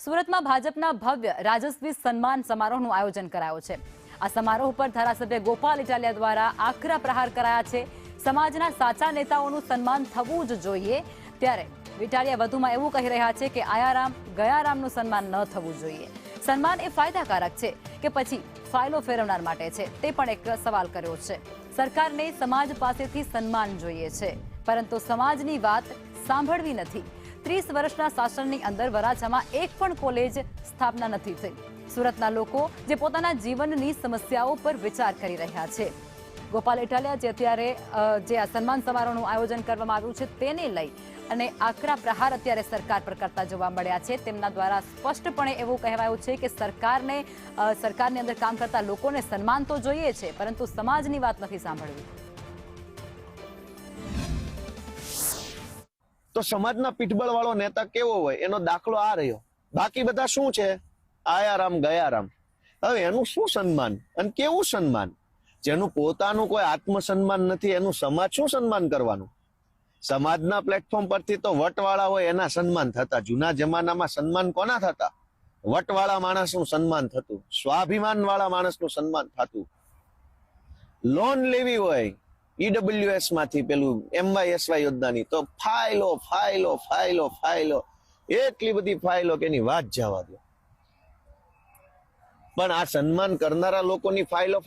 સુરતમાં ભાજપના ભવ્ય રાજસ્વી સન્માન સમારોહનું આયોજન કરાયું છે। આ સમારોહ પર ધારાસભ્ય ગોપાલ ઇટાલિયા દ્વારા આકરા પ્રહાર કરાયા છે। સમાજના સાચા નેતાઓનું સન્માન થવું જ જોઈએ, ત્યારે ઇટાલિયા વધુમાં એવું કહી રહ્યા છે કે આયારામ ગયારામનું સન્માન ન થવું જોઈએ। સન્માન એ ફાયદાકારક છે કે પછી ફાઇલો ફેરવનાર માટે છે, તે પણ એક સવાલ કર્યો છે। સરકારને સમાજ પાસેથી સન્માન જોઈએ છે, પરંતુ સમાજની વાત સાંભળવી નથી। 30 વર્ષના શાસનની અંદર વરાછામાં એક પણ કોલેજ સ્થાપના નથી થઈ। સુરતના લોકો જે પોતાના જીવનની સમસ્યાઓ પર વિચાર કરી રહ્યા છે। ગોપાલ ઇટાલિયા જે અત્યારે જે આ સન્માન સમારોહનું આયોજન કરવામાં આવ્યું છે તેને લઈ અને આકરા પ્રહાર અત્યારે સરકાર પર કરતા જોવા મળ્યા છે। તેમના દ્વારા સ્પષ્ટપણે એવું કહેવાયું છે કે સરકારની અંદર કામ કરતા લોકોને સન્માન તો જોઈએ છે, પરંતુ સમાજની વાત નથી સાંભળવી। તો સમાજના પીઠબળ વાળો નેતા કેવો હોય એનો દાખલો આ રહ્યો। બાકી બધા શું છે? આયારામ ગયારામ। હવે એનું શું સન્માન અને કેવું સન્માન? જેનું પોતાનું કોઈ આત્મસન્માન નથી એનું સમાજ શું સન્માન કરવાનું? સમાજના પ્લેટફોર્મ પરથી તો વટવાળા હોય એના સન્માન થતા। જૂના જમાનામાં સન્માન કોના થતા? વટવાળા માણસનું સન્માન થતું, સ્વાભિમાન વાળા માણસનું સન્માન થતું। લોન લેવી હોય ઈડબ્લ્યુએસ માંથી પેલું MYSY યોજનાની, તો ફાઇલો ફાઇલો ફાઇલો ફાઇલો, એટલી બધી ફાઇલો કે એની વાત જવા દો। પણ આ સન્માન કરનારા લોકોની ફાઇલો